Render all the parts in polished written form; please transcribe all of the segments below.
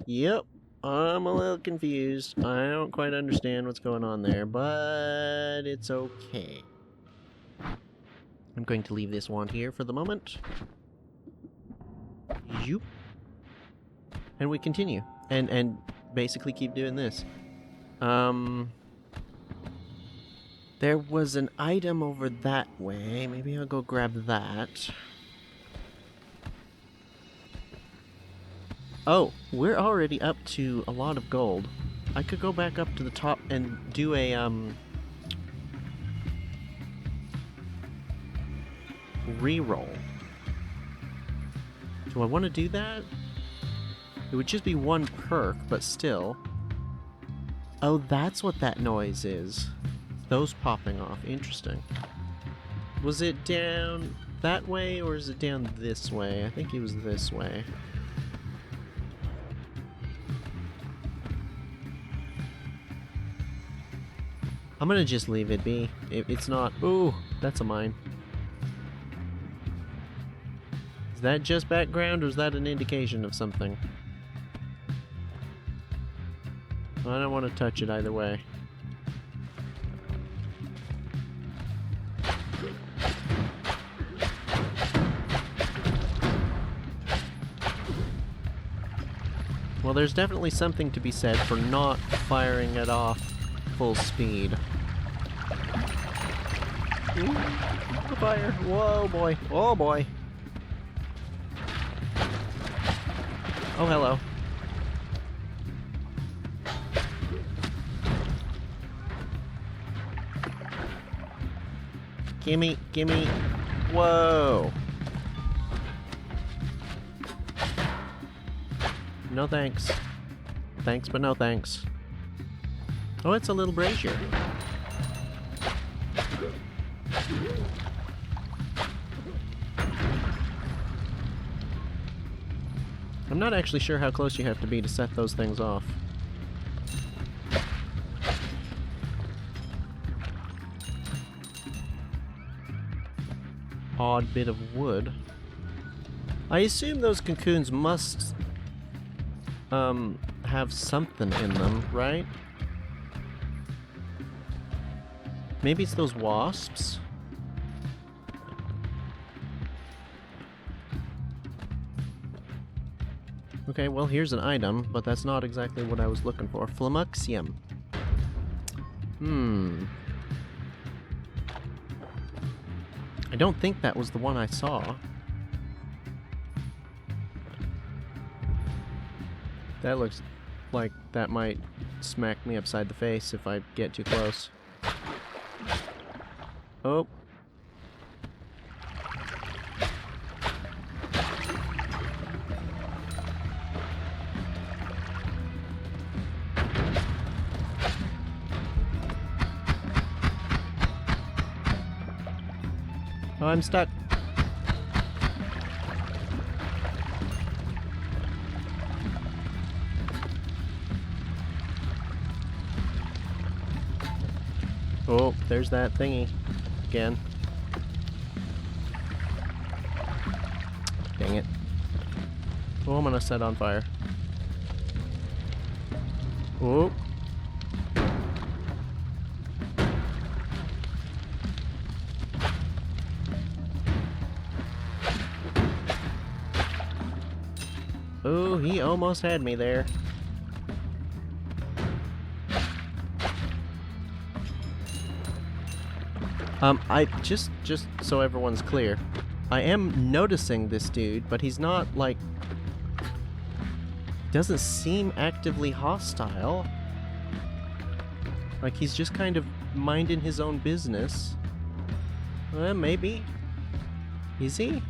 Yep, I'm a little confused. I don't quite understand what's going on there, but it's okay. I'm going to leave this wand here for the moment. Yoop. And we continue. And basically keep doing this. There was an item over that way. Maybe I'll go grab that. Oh, we're already up to a lot of gold. I could go back up to the top and do a, reroll. Do I want to do that? It would just be one perk, but still. Oh, that's what that noise is. Those popping off. Interesting. Was it down that way, or is it down this way? I think it was this way. I'm gonna just leave it be. It's not... Ooh, that's a mine. Is that just background, or is that an indication of something? I don't want to touch it either way. Well, there's definitely something to be said for not firing it off full speed. Ooh, the fire. Whoa, boy. Oh, boy. Oh, hello. Gimme, gimme. Whoa. No thanks. Thanks, but no thanks. Oh, it's a little brazier. I'm not actually sure how close you have to be to set those things off. Odd bit of wood. I assume those cocoons must have something in them, right? Maybe it's those wasps? Okay, well here's an item, but that's not exactly what I was looking for. Flummuxium. I don't think that was the one I saw. That looks like that might smack me upside the face if I get too close. Oh. Oh, I'm stuck. Oh, there's that thingy again. Dang it. Oh, I'm gonna set on fire. Oh. Oh, he almost had me there. I just so everyone's clear, I am noticing this dude, but he's not, like, doesn't seem actively hostile. Like, he's just kind of minding his own business. Maybe. Is he?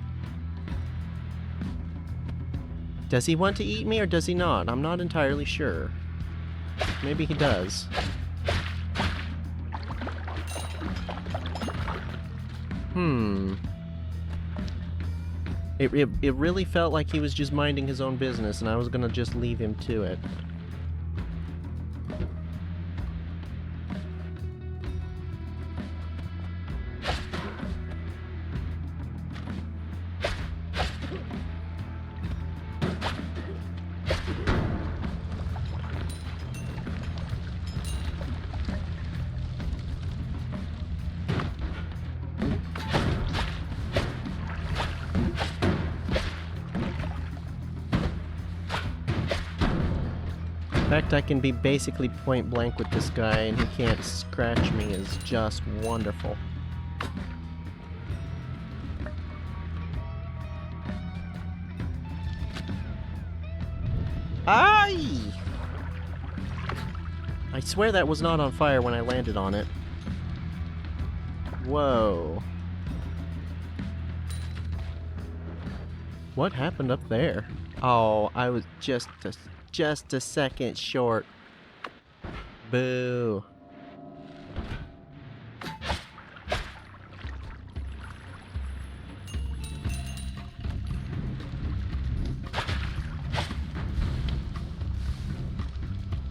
Does he want to eat me or does he not? I'm not entirely sure. Maybe he does. It really felt like he was just minding his own business and I was gonna just leave him to it. fact I can be basically point blank with this guy and he can't scratch me is just wonderful. Aye! I swear that was not on fire when I landed on it. Whoa. What happened up there? Oh, I was just a second short. Boo.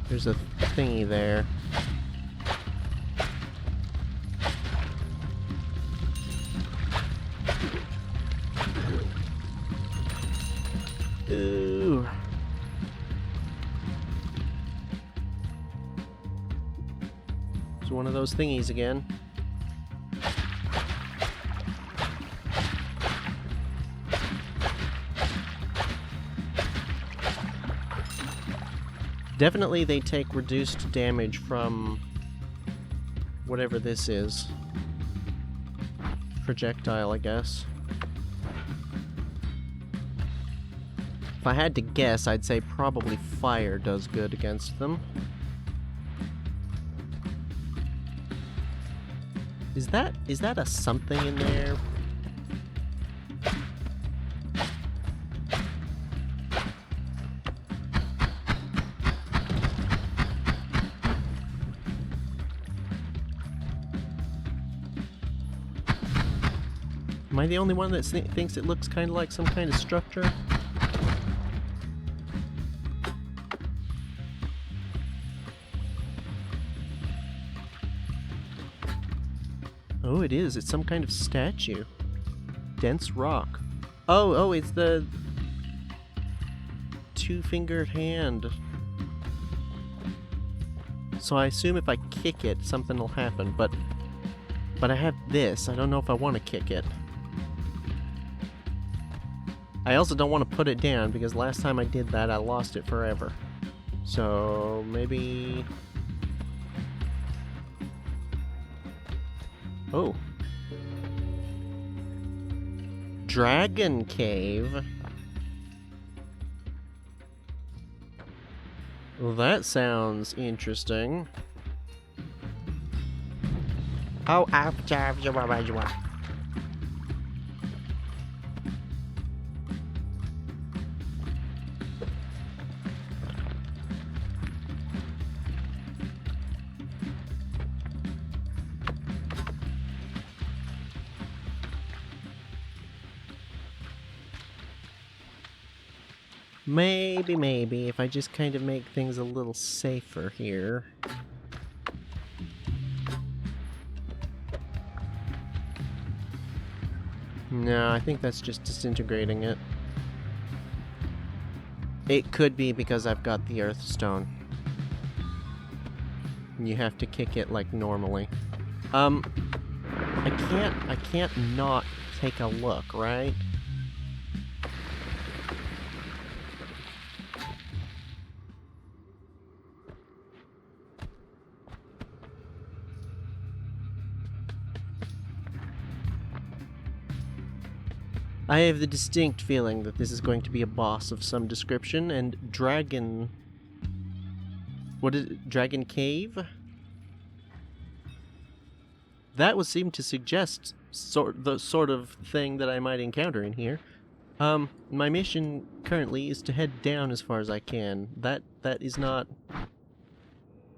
There's a thingy there. Ooh. It's one of those thingies again. Definitely they take reduced damage from whatever this is. Projectile, I guess. If I had to guess, I'd say probably fire does good against them. Is that a something in there? Am I the only one that thinks it looks kind of like some kind of structure? Oh, it is. It's some kind of statue. Dense rock. Oh, it's the two-fingered hand. So I assume if I kick it, something will happen, but I have this. I don't know if I want to kick it. I also don't want to put it down, because last time I did that, I lost it forever. So, maybe... Oh. Dragon Cave. Well, that sounds interesting. Oh, Maybe, if I just kind of make things a little safer here. No, I think that's just disintegrating it. It could be because I've got the Earth Stone. You have to kick it like normally. I can't not take a look, right? I have the distinct feeling that this is going to be a boss of some description, and Dragon... What is it? Dragon Cave? That would seem to suggest the sort of thing that I might encounter in here. My mission currently is to head down as far as I can. That is not...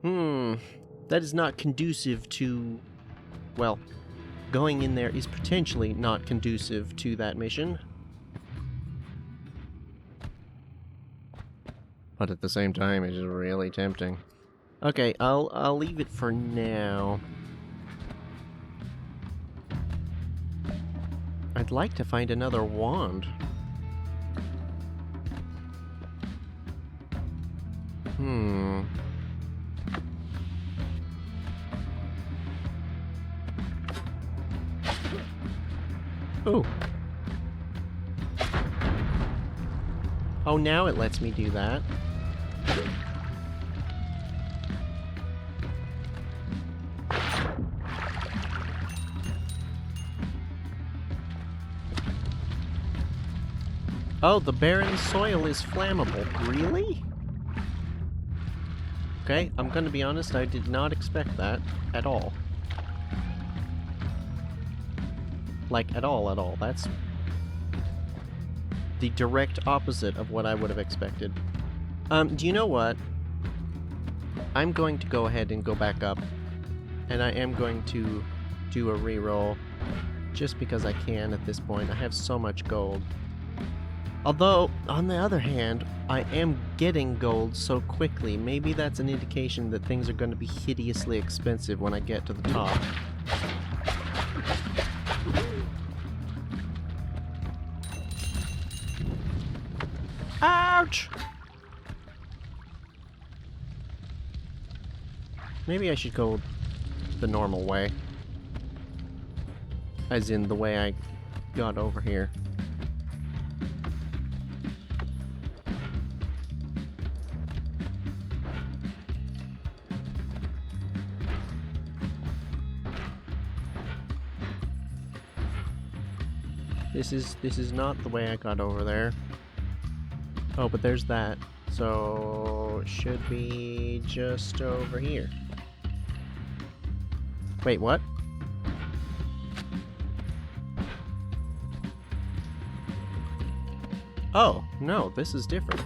That is not conducive to... Well... Going in there is potentially not conducive to that mission. But at the same time, it is really tempting. Okay, I'll leave it for now. I'd like to find another wand. Oh. Oh, now it lets me do that. Oh, the barren soil is flammable. Really? Okay, I'm gonna be honest, I did not expect that at all. Like, at all. That's the direct opposite of what I would have expected. Do you know what? I'm going to go ahead and go back up, and I am going to do a reroll, just because I can at this point. I have so much gold. Although, on the other hand, I am getting gold so quickly. Maybe that's an indication that things are going to be hideously expensive when I get to the top. Ouch! Maybe I should go the normal way. As in the way I got over here. This is not the way I got over there. Oh, but there's that. So it should be just over here. Wait, what? Oh, no, this is different.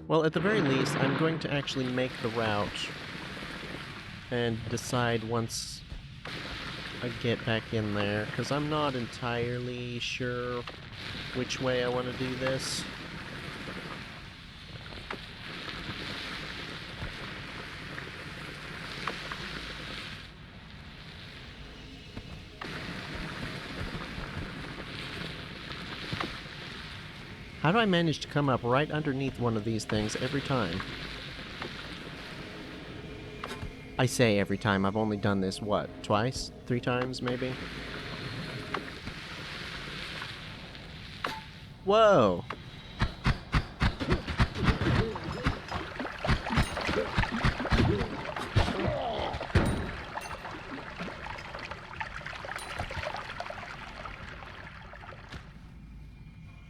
Well, at the very least, I'm going to actually make the route and decide once I get back in there, because I'm not entirely sure which way I want to do this. How do I manage to come up right underneath one of these things every time? I say every time, I've only done this, what, twice? 3 times, maybe? Whoa!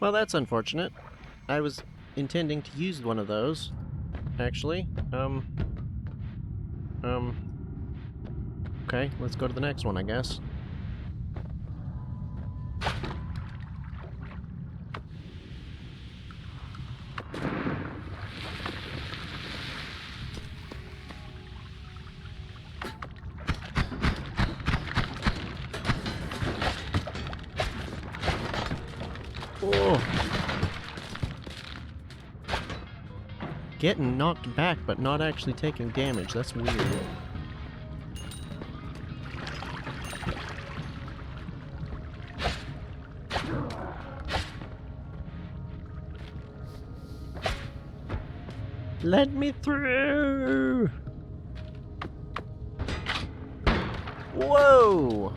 Well, that's unfortunate. I was intending to use one of those, actually. Okay, let's go to the next one, I guess. Oh! Getting knocked back, but not actually taking damage. That's weird. Let me through! Whoa!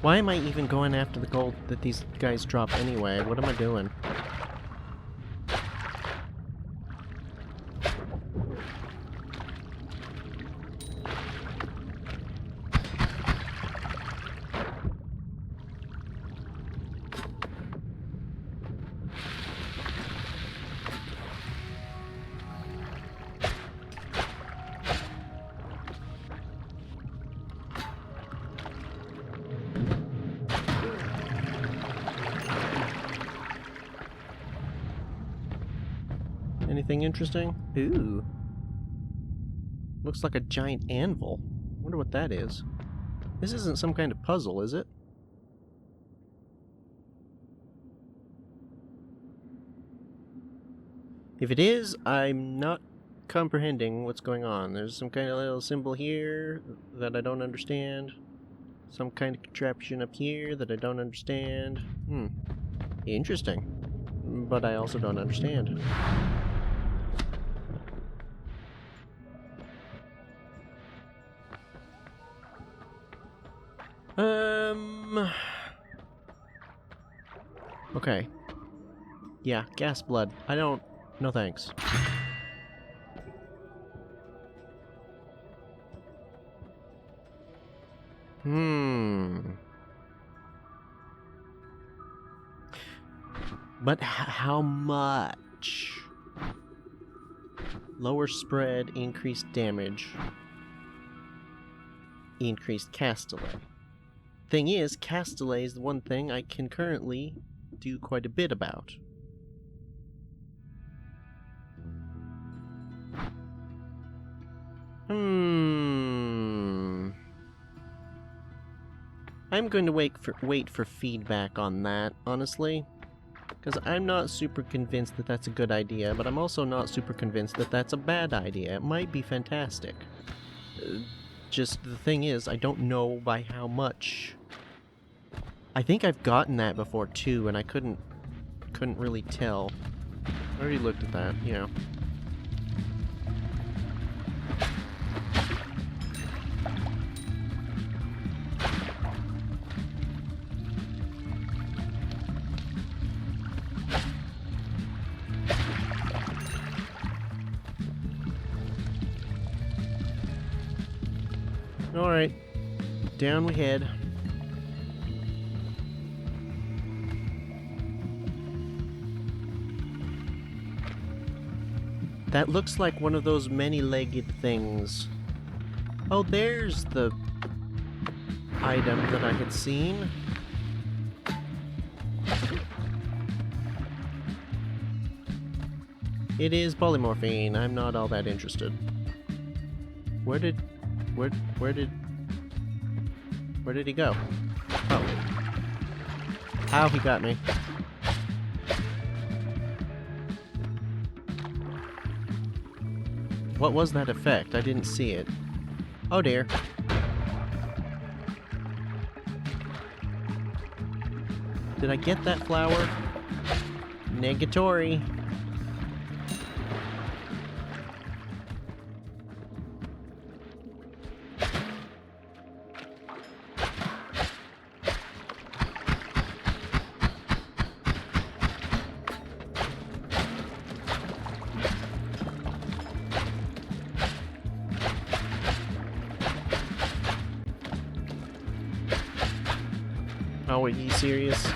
Why am I even going after the gold that these guys drop anyway? What am I doing? Anything interesting? Ooh. Looks like a giant anvil. Wonder what that is. This isn't some kind of puzzle, is it? If it is, I'm not comprehending what's going on. There's some kind of little symbol here that I don't understand. Some kind of contraption up here that I don't understand. Interesting. But I also don't understand. Okay. Yeah, gas blood. I don't... No thanks. But how much? Lower spread, increased damage. Increased cast delay. Thing is, cast delay is the one thing I can currently do quite a bit about. I'm going to wait for feedback on that, honestly. Because I'm not super convinced that that's a good idea, but I'm also not super convinced that that's a bad idea. It might be fantastic. Just the thing is, I don't know by how much. I think I've gotten that before too, and I couldn't really tell. I already looked at that, yeah. Alright, down we head. That looks like one of those many-legged things. Oh, there's the item that I had seen. It is polymorphine. I'm not all that interested. Where did he go? Oh. Ow, he got me. What was that effect? I didn't see it. Oh dear. Did I get that flower? Negatory. Oh, are you serious?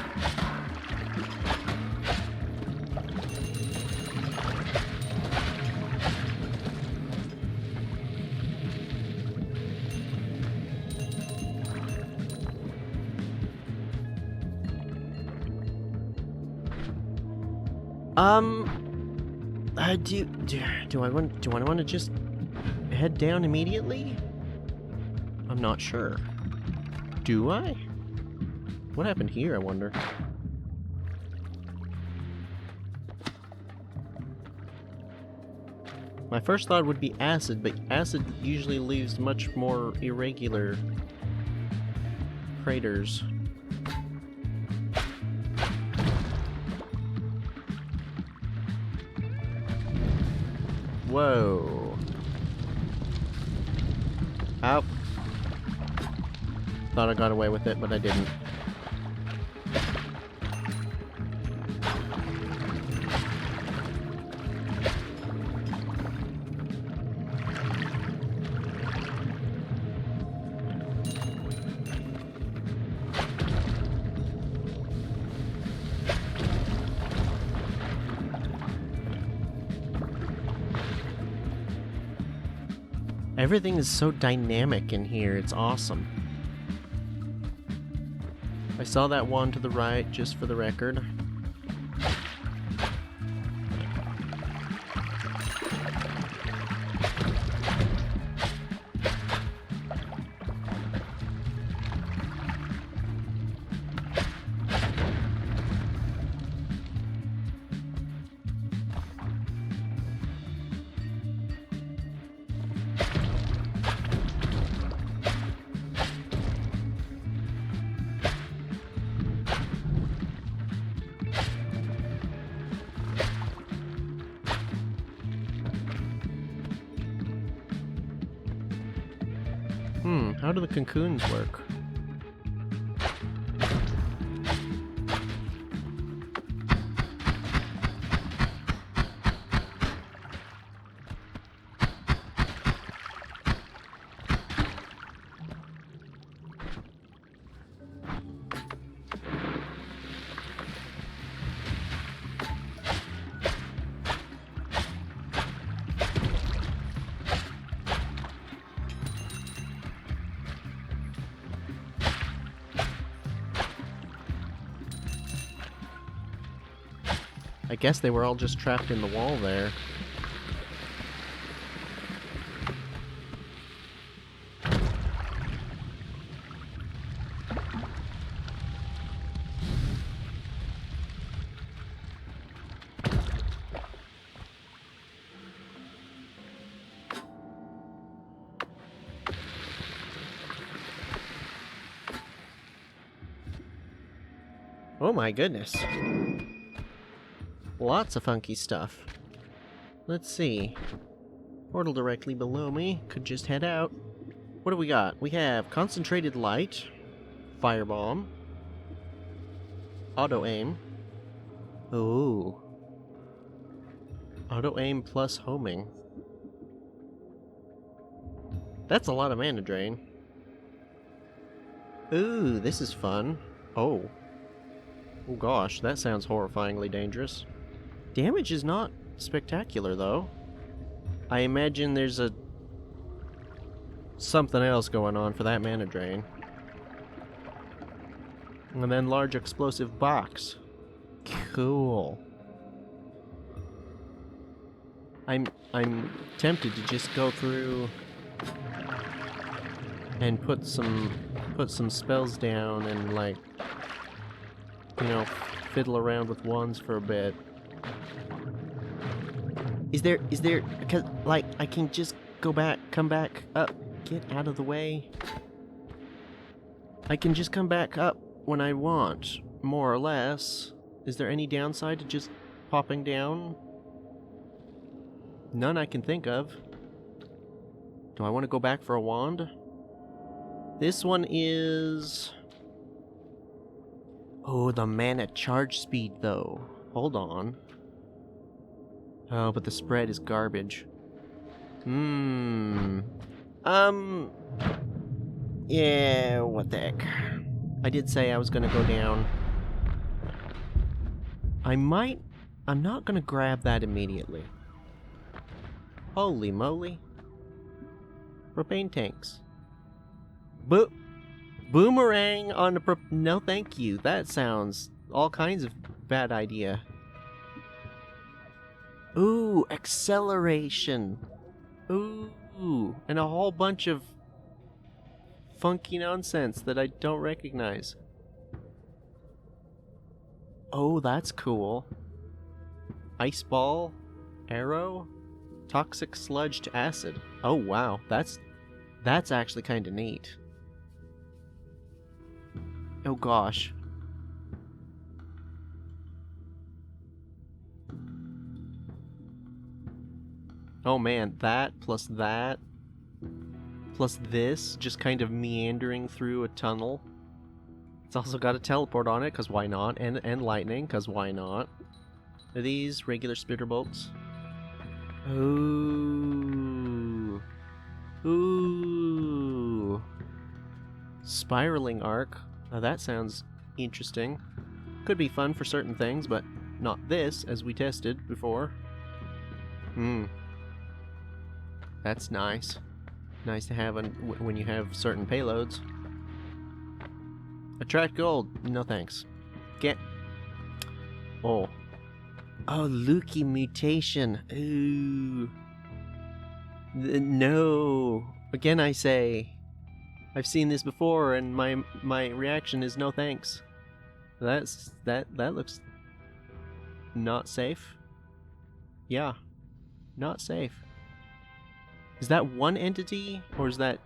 Do I want to just head down immediately? I'm not sure. Do I? What happened here, I wonder? My first thought would be acid, but acid usually leaves much more irregular craters. Whoa. Ow. Thought I got away with it, but I didn't. Everything is so dynamic in here, it's awesome. I saw that one to the right, just for the record. How do the cocoons work? I guess they were all just trapped in the wall there. Oh my goodness. Lots of funky stuff. Let's see. Portal directly below me. Could just head out. What do we got? We have concentrated light, firebomb, auto aim. Ooh. Auto aim plus homing. That's a lot of mana drain. Ooh, this is fun. Oh. Oh gosh, that sounds horrifyingly dangerous. Damage is not spectacular, though. I imagine there's something else going on for that mana drain. And then large explosive box. Cool. I'm tempted to just go through and put some spells down and, like, you know, fiddle around with wands for a bit. Is there, because, like, I can just come back up, get out of the way. I can just come back up when I want, more or less. Is there any downside to just popping down? None I can think of. Do I want to go back for a wand? This one is... Oh, the mana charge speed, though. Hold on. Oh, but the spread is garbage. Yeah, what the heck. I did say I was gonna go down. I'm not gonna grab that immediately. Holy moly. Propane tanks. Boomerang on the no thank you. That sounds all kinds of bad idea. Ooh, acceleration. Ooh, and a whole bunch of funky nonsense that I don't recognize. Oh, that's cool. Ice ball, arrow, toxic sludge to acid. Oh wow, that's actually kind of neat. Oh gosh. Oh man, that plus this, just kind of meandering through a tunnel. It's also got a teleport on it, because why not? And lightning, because why not? Are these regular spitter bolts? Ooh. Ooh. Spiraling arc. Now that sounds interesting. Could be fun for certain things, but not this, as we tested before. That's nice. Nice to have when you have certain payloads. Attract gold. No thanks. Get. Oh. Oh, Lukey mutation. Ooh. No. Again, I say. I've seen this before, and my reaction is no thanks. That looks not safe. Yeah, not safe. Is that one entity, or is that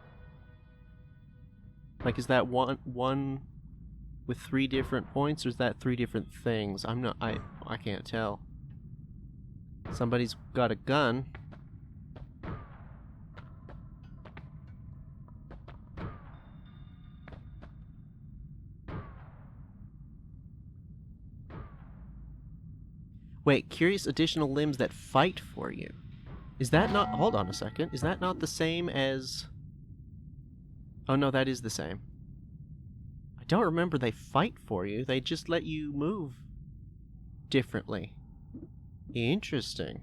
like, is that one with 3 different points, or is that 3 different things? I can't tell. Somebody's got a gun. Wait, curious additional limbs that fight for you. Is that not... Hold on a second. Is that not the same as... Oh no, that is the same. I don't remember they fight for you. They just let you move differently. Interesting.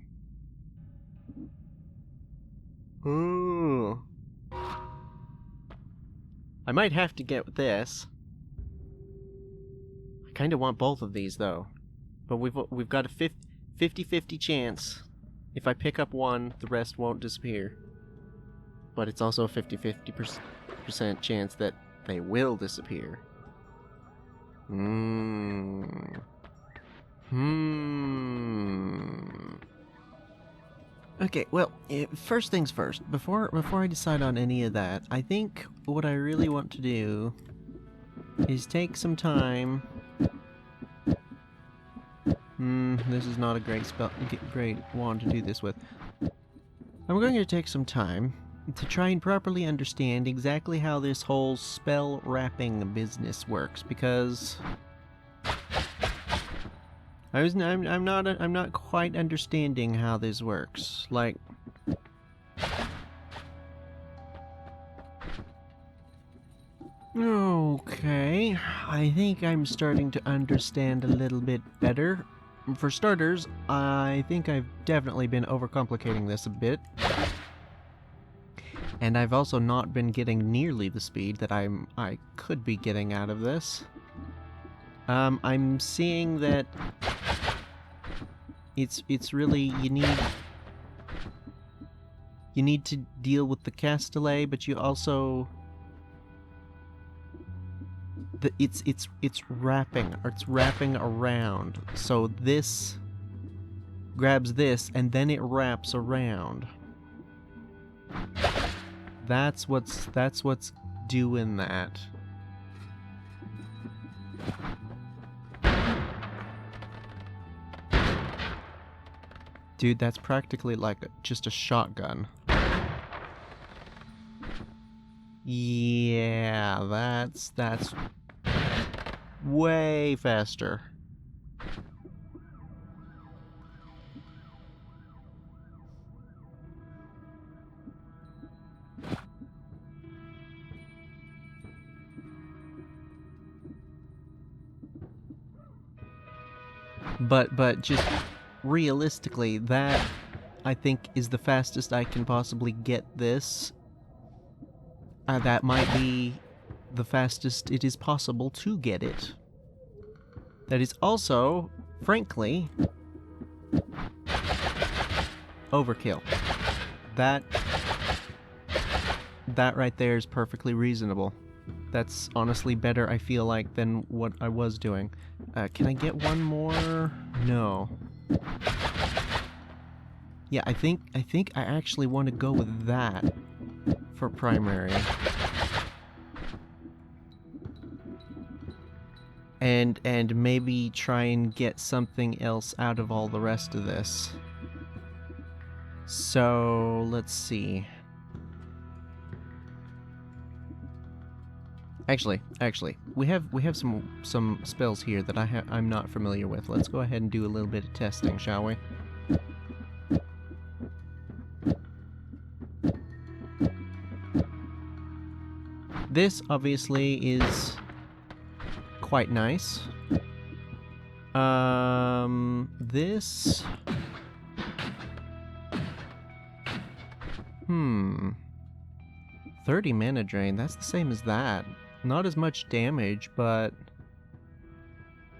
Ooh. I might have to get this. I kind of want both of these though. But we've got a 50-50 chance. If I pick up one, the rest won't disappear. But it's also a 50-50% chance that they will disappear. Okay, well, first things first. Before I decide on any of that, I think what I really want to do is take some time. This is not a great wand to do this with. I'm going to take some time to try and properly understand exactly how this whole spell wrapping business works, because I'm not quite understanding how this works. Like, okay, I think I'm starting to understand a little bit better. For starters, I think I've definitely been overcomplicating this a bit. And I've also not been getting nearly the speed that I could be getting out of this. I'm seeing that it's really you need to deal with the cast delay, but you also it's wrapping around. So this grabs this and then it wraps around. That's what's doing that. Dude, that's practically like just a shotgun. Yeah, that's way faster. But just realistically, that I think is the fastest I can possibly get this. That might be the fastest it is possible to get it. That is also, frankly, overkill. That right there is perfectly reasonable. That's honestly better, I feel like, than what I was doing. Can I get one more? No. Yeah, I think I actually want to go with that for primary. And maybe try and get something else out of all the rest of this. So, let's see. Actually, we have some spells here that I'm not familiar with. Let's go ahead and do a little bit of testing, shall we? This obviously is quite nice. This 30 mana drain, that's the same as that. Not as much damage, but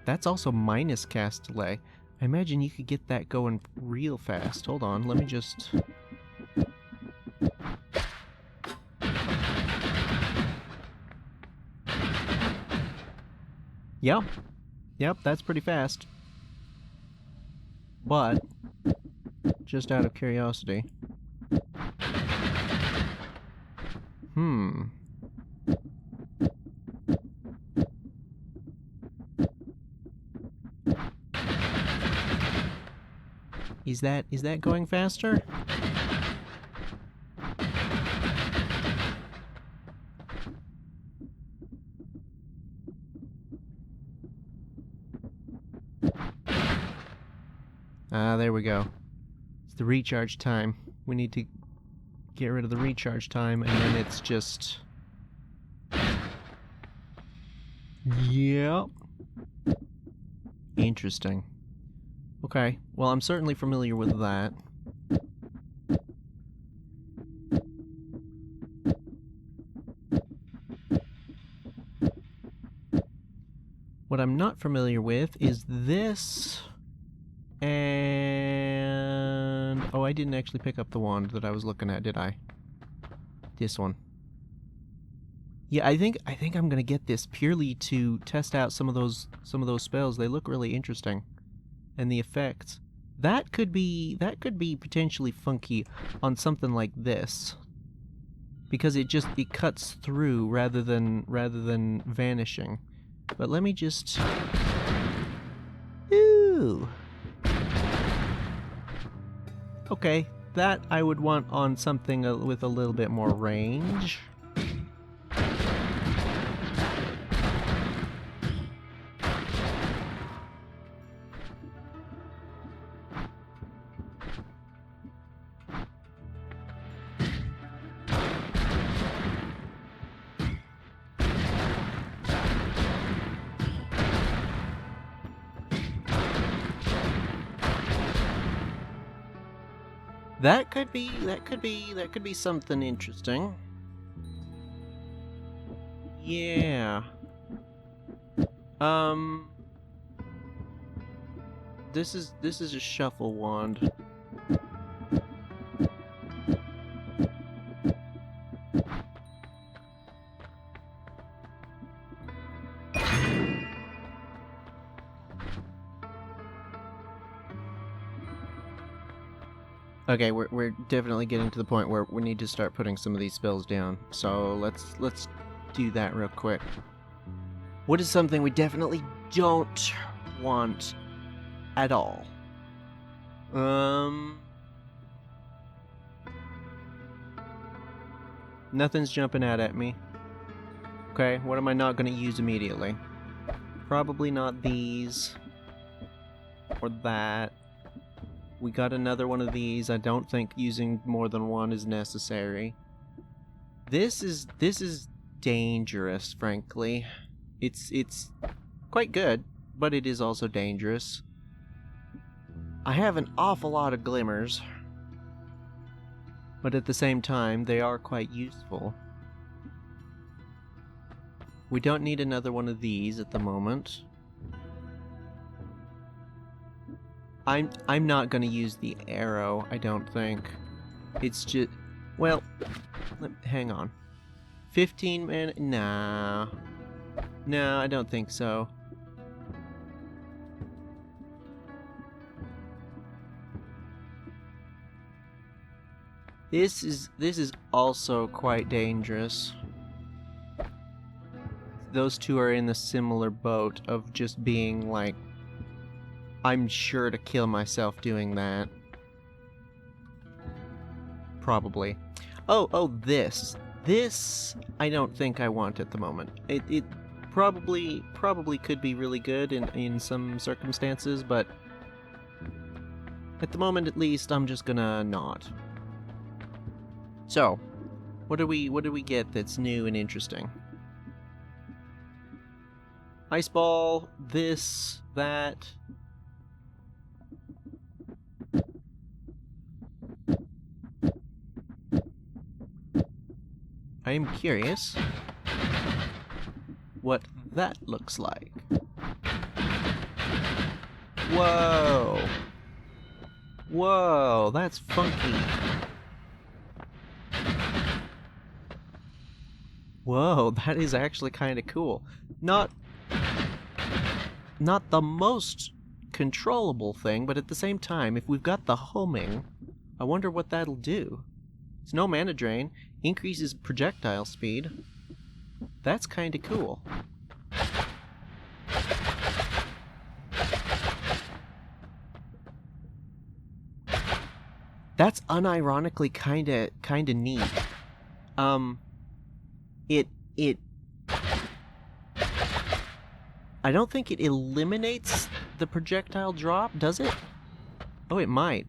that's also minus cast delay. I imagine you could get that going real fast. Hold on, let me just... Yep, that's pretty fast. But, just out of curiosity... Is that going faster? Ah, there we go. It's the recharge time. We need to get rid of the recharge time, and then it's just... Yep. Interesting. Okay, well, I'm certainly familiar with that. What I'm not familiar with is this... And... Oh, I didn't actually pick up the wand that I was looking at, did I? This one. Yeah, I think I'm gonna get this purely to test out some of those spells. They look really interesting. And the effects. That could be potentially funky on something like this. Because it cuts through rather than vanishing. But let me just... Ooh. Okay, that I would want on something with a little bit more range. That could be something interesting. Yeah. This is a shuffle wand. Okay, we're definitely getting to the point where we need to start putting some of these spells down. So let's do that real quick. What is something we definitely don't want at all? Nothing's jumping out at me. Okay, what am I not going to use immediately? Probably not these. Or that. We got another one of these. I don't think using more than one is necessary. This is dangerous, frankly. It's quite good, but it is also dangerous. I have an awful lot of glimmers, but at the same time, they are quite useful. We don't need another one of these at the moment. I'm not gonna use the arrow, I don't think. It's just... Well, hang on. 15 minutes? Nah. No, I don't think so. This is also quite dangerous. Those two are in the similar boat of just being like, I'm sure to kill myself doing that. Probably. Oh, this. This, I don't think I want at the moment. It probably could be really good in some circumstances, but at the moment at least, I'm just gonna not. So, what do we get that's new and interesting? Ice ball, this, that. I am curious what that looks like. Whoa! Whoa, that's funky. Whoa, that is actually kind of cool. Not the most controllable thing, but at the same time, if we've got the homing, I wonder what that'll do. It's no mana drain, increases projectile speed. That's kind of cool. That's unironically kinda neat. It I don't think it eliminates the projectile drop, does it? Oh, it might.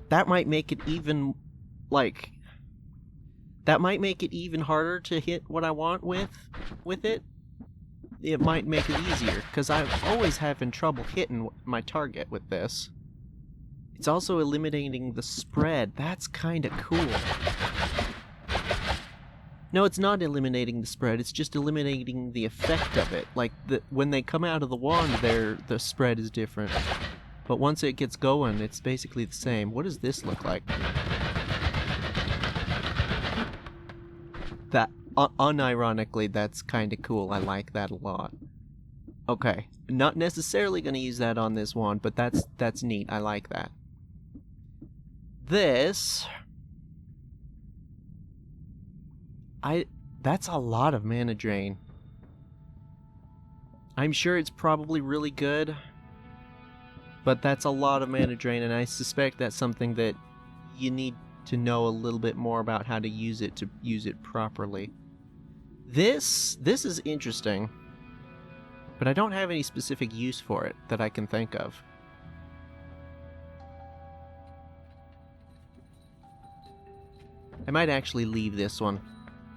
That might make it even, like... That might make it even harder to hit what I want with it. It might make it easier, because I'm always having trouble hitting my target with this. It's also eliminating the spread. That's kind of cool. No, it's not eliminating the spread, it's just eliminating the effect of it. Like, when they come out of the wand, the spread is different. But once it gets going, it's basically the same. What does this look like? That, unironically, that's kind of cool. I like that a lot. Okay, not necessarily going to use that on this wand, but that's neat. I like that. This... That's a lot of mana drain. I'm sure it's probably really good, but that's a lot of mana drain, and I suspect that's something that you need to know a little bit more about how to use it properly. This is interesting, but I don't have any specific use for it that I can think of. I might actually leave this one,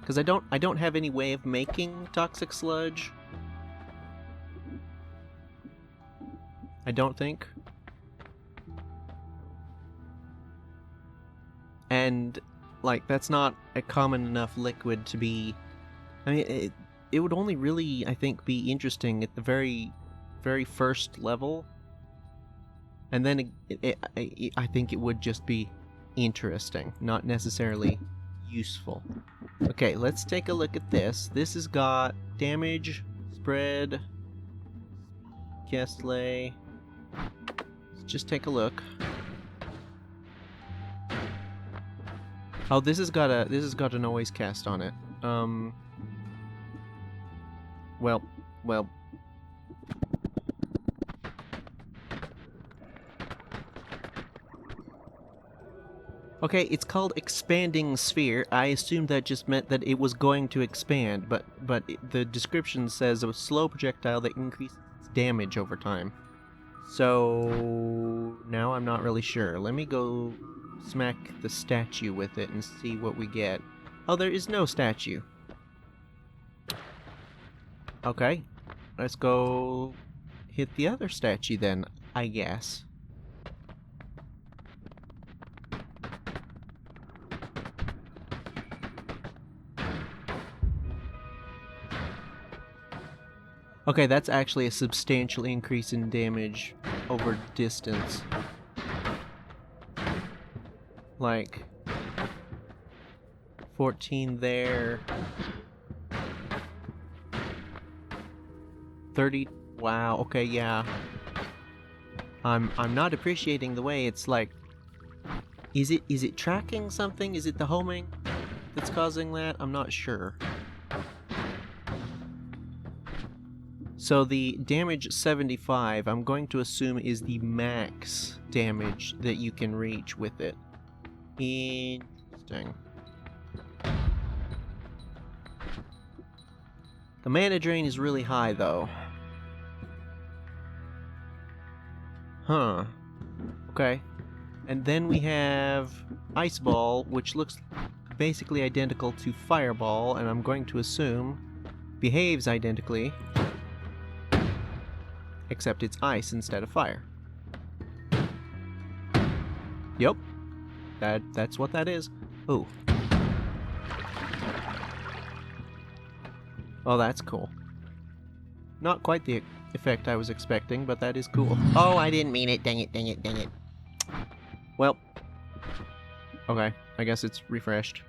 because I don't have any way of making toxic sludge. I don't think. And, like, that's not a common enough liquid to be... I mean, it would only really, I think, be interesting at the very, very first level. And then I think it would just be interesting, not necessarily useful. Okay, let's take a look at this. This has got damage, spread, Kestley. Let's just take a look. Oh, this has got a noise cast on it. Well. Okay, it's called Expanding Sphere. I assumed that just meant that it was going to expand, but the description says a slow projectile that increases its damage over time. So now I'm not really sure. Let me go smack the statue with it and see what we get. Oh, there is no statue. Okay, let's go hit the other statue then, I guess. Okay, that's actually a substantial increase in damage over distance. Like 14 there. 30. Wow, okay, yeah. I'm not appreciating the way it's like... Is it tracking something? Is it the homing that's causing that? I'm not sure. So the damage 75, I'm going to assume is the max damage that you can reach with it. Interesting. The mana drain is really high, though. Huh. Okay. And then we have Ice Ball, which looks basically identical to Fireball, and I'm going to assume behaves identically. Except it's ice instead of fire. Yep. That's what that is. Ooh. Oh, that's cool. Not quite the effect I was expecting, but that is cool. Oh, I didn't mean it. Dang it, dang it, dang it. Well. Okay, I guess it's refreshed.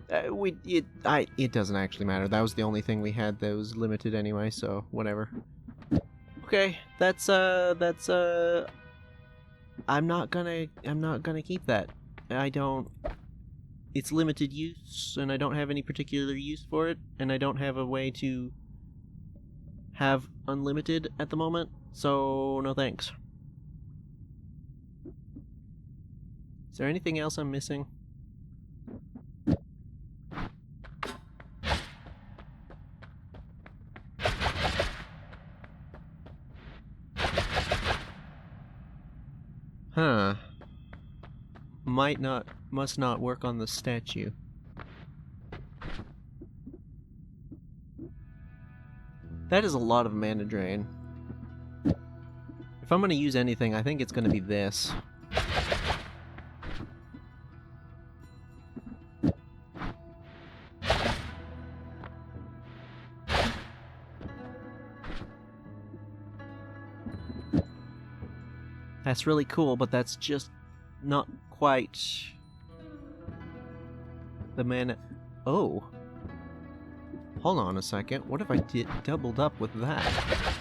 It doesn't actually matter. That was the only thing we had that was limited anyway, so whatever. Okay, that's I'm not gonna keep that. It's limited use, and I don't have any particular use for it, and I don't have a way to have unlimited at the moment, so no thanks. Is there anything else I'm missing? Huh. Must not work on the statue. That is a lot of mana drain. If I'm gonna use anything, I think it's gonna be this. That's really cool, but that's just not quite the mana. Oh. Hold on a second. What if I doubled up with that?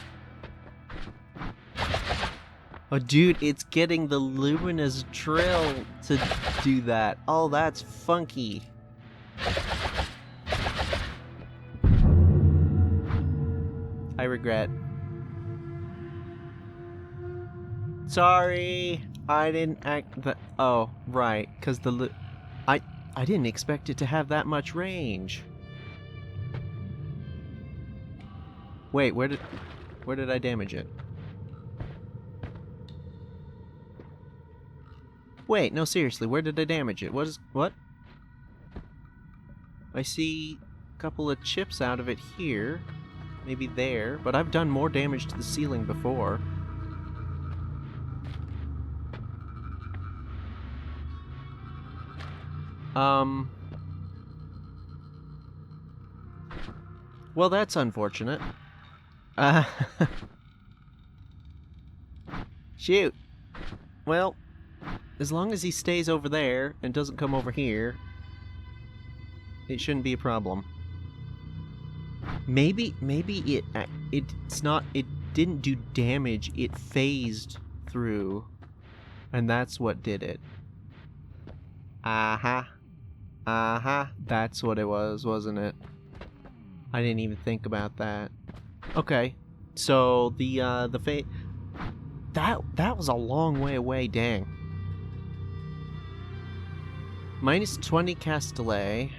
Oh, dude, it's getting the luminous drill to do that. Oh, that's funky. I regret. Sorry, I didn't act that. Oh, right, because I didn't expect it to have that much range. Wait, where did I damage it? Wait, no, seriously, where did I damage it? What? I see a couple of chips out of it here, maybe there, but I've done more damage to the ceiling before. Well, that's unfortunate. Shoot. Well, as long as he stays over there and doesn't come over here, it shouldn't be a problem. Maybe it didn't do damage, it phased through, and that's what did it. That's what it was, wasn't it? I didn't even think about that. Okay, so that was a long way away, dang. Minus 20 cast delay.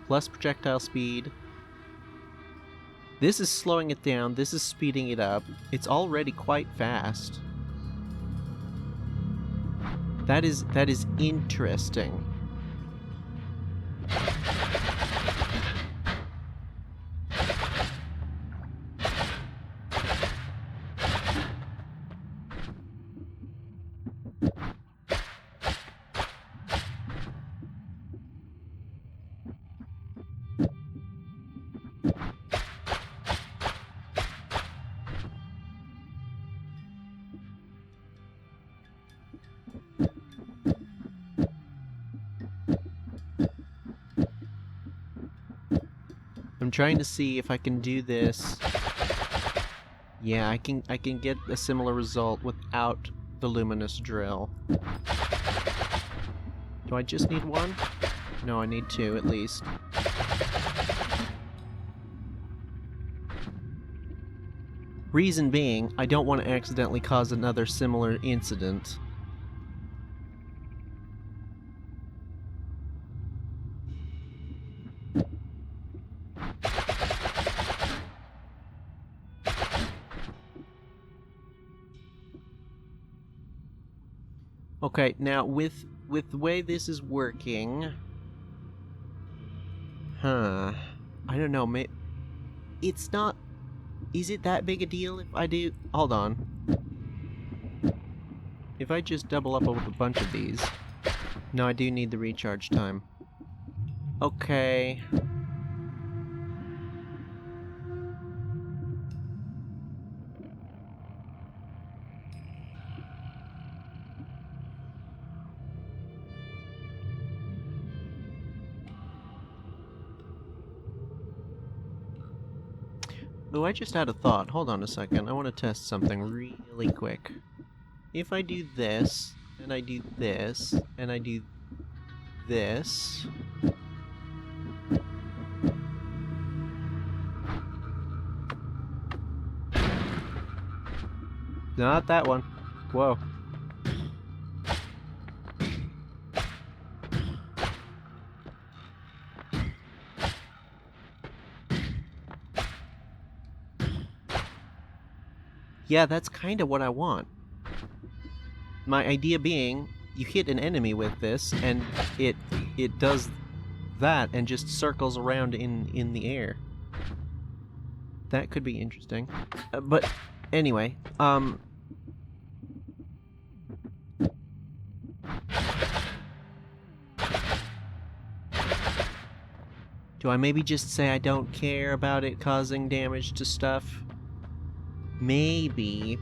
Plus projectile speed. This is slowing it down, this is speeding it up. It's already quite fast. That is interesting. I'm trying to see if I can do this. Yeah, I can get a similar result without the luminous drill. Do I just need one? No, I need two at least. Reason being, I don't want to accidentally cause another similar incident. Okay, now with the way this is working, I don't know, it's not. Is it that big a deal if I do? Hold on. If I just double up with a bunch of these. No, I do need the recharge time. Okay. Oh, I just had a thought. Hold on a second. I want to test something really quick. If I do this, and I do this, and I do this... Not that one. Whoa. Yeah, that's kind of what I want. My idea being, you hit an enemy with this, and it does that and just circles around in the air. That could be interesting. But anyway, do I maybe just say I don't care about it causing damage to stuff? Maybe.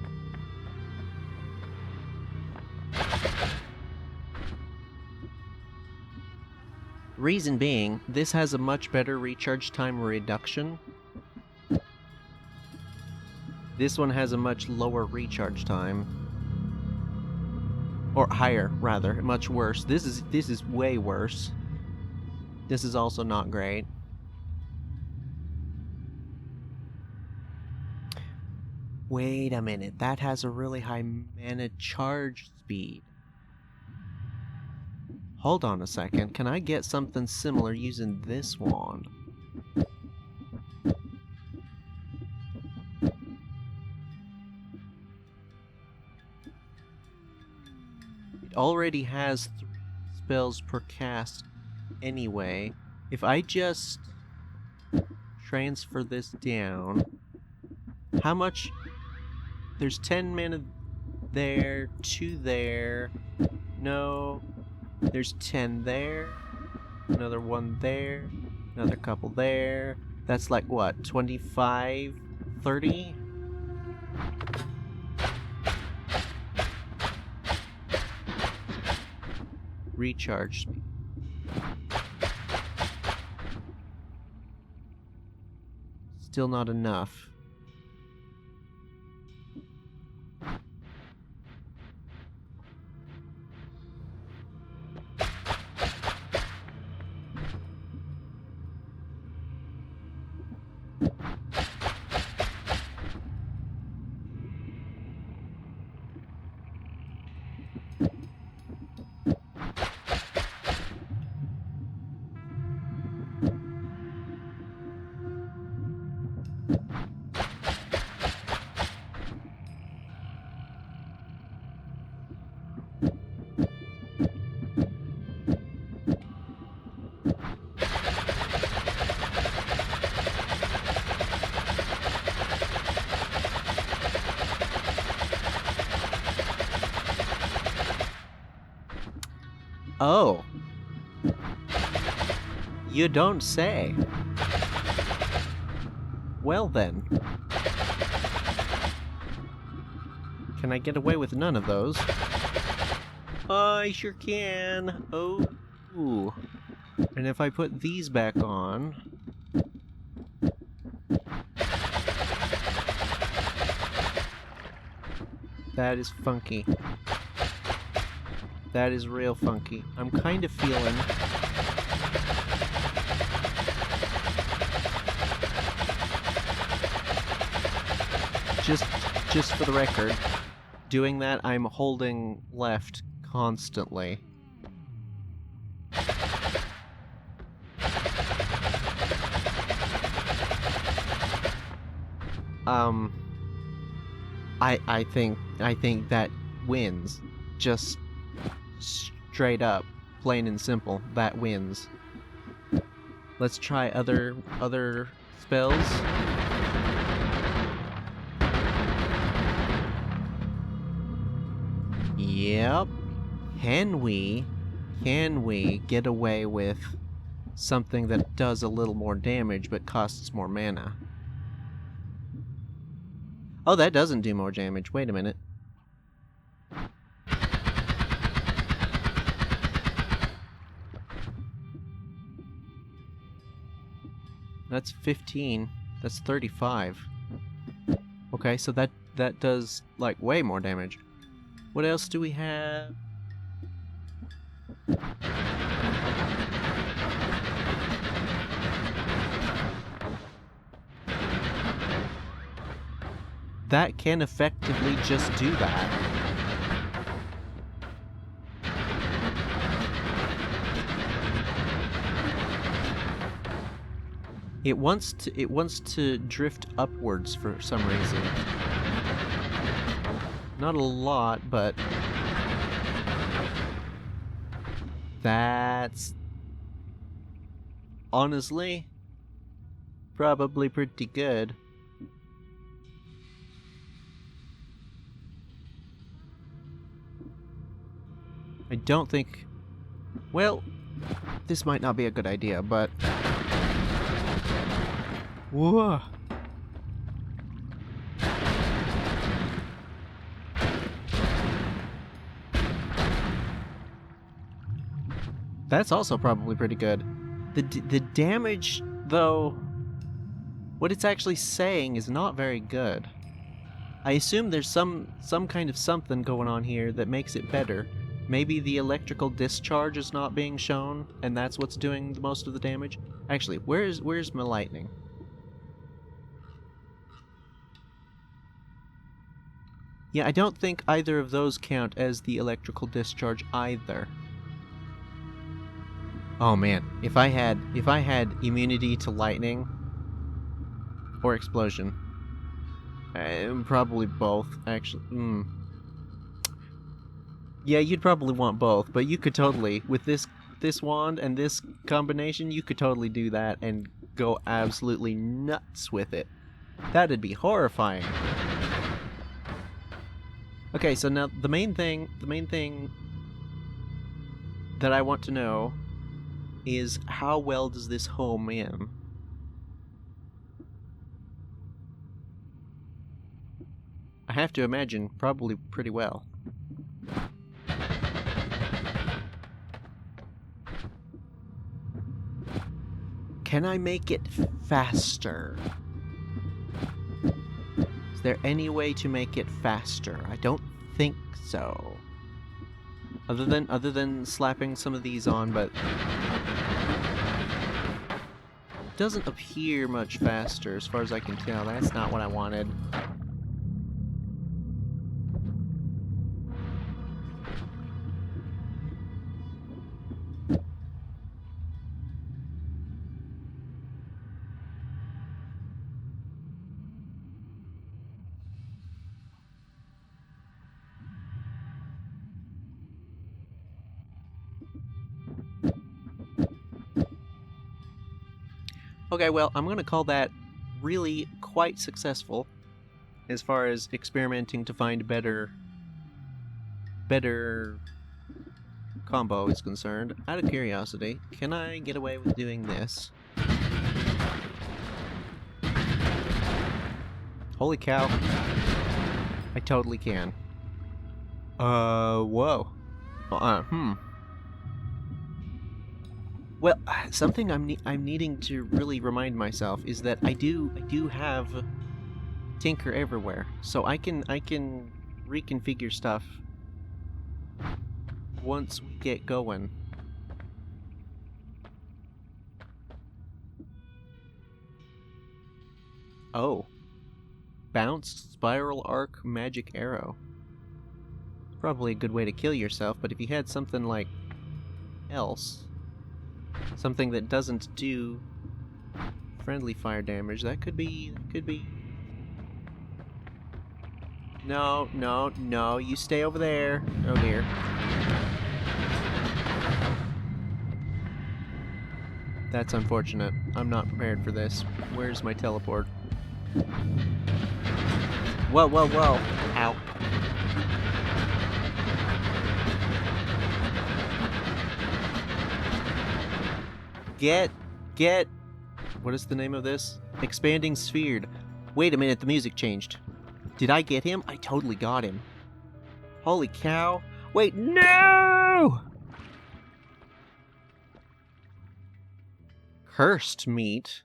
Reason being, this has a much better recharge time reduction. This one has a much lower recharge time. Or higher, rather. Much worse. This is way worse. This is also not great. Wait a minute, that has a really high mana charge speed. Hold on a second, can I get something similar using this wand? It already has 3 spells per cast anyway. If I just transfer this down, how much? There's 10 mana there, 2 there, no, there's 10 there, another 1 there, another couple there. That's like what, 25, 30? Recharge speed. Still not enough. Oh. You don't say. Well then. Can I get away with none of those? I sure can. Oh. Ooh. And if I put these back on... That is funky. That is real funky. I'm kind of feeling... Just for the record, doing that, I'm holding left constantly. I think that wins. Just straight up, plain and simple, that wins. Let's try other spells. Yep. Can we get away with something that does a little more damage but costs more mana? Oh, that doesn't do more damage. Wait a minute. That's 15. That's 35. Okay, so that does, like, way more damage. What else do we have? That can effectively just do that. It wants to drift upwards for some reason. Not a lot, but that's honestly probably pretty good. I don't think... Well, this might not be a good idea, but... Whoa! That's also probably pretty good. The damage, though, what it's actually saying is not very good. I assume there's some kind of something going on here that makes it better. Maybe the electrical discharge is not being shown, and that's what's doing the most of the damage. Actually, where's my lightning? Yeah, I don't think either of those count as the electrical discharge either. Oh man, if I had immunity to lightning or explosion, probably both actually. Yeah, you'd probably want both, but you could totally, with this wand and this combination, you could totally do that and go absolutely nuts with it. That'd be horrifying. Okay, so now the main thing that I want to know is how well does this home in? I have to imagine probably pretty well. Can I make it faster? Is there any way to make it faster? I don't think so. Other than slapping some of these on, but it doesn't appear much faster as far as I can tell. That's not what I wanted. Okay, well, I'm going to call that really quite successful as far as experimenting to find better combo is concerned. Out of curiosity, can I get away with doing this? Holy cow. I totally can. Whoa. Well, something I'm needing to really remind myself is that I do have Tinker everywhere, so I can reconfigure stuff once we get going. Oh, bounced spiral arc magic arrow. Probably a good way to kill yourself, but if you had something like else. Something that doesn't do friendly fire damage. That could be... No, you stay over there. Oh dear. That's unfortunate. I'm not prepared for this. Where's my teleport? Whoa. Ow. Get... What is the name of this? Expanding Sphere. Wait a minute, the music changed. Did I get him? I totally got him. Holy cow. Wait, no! Cursed meat?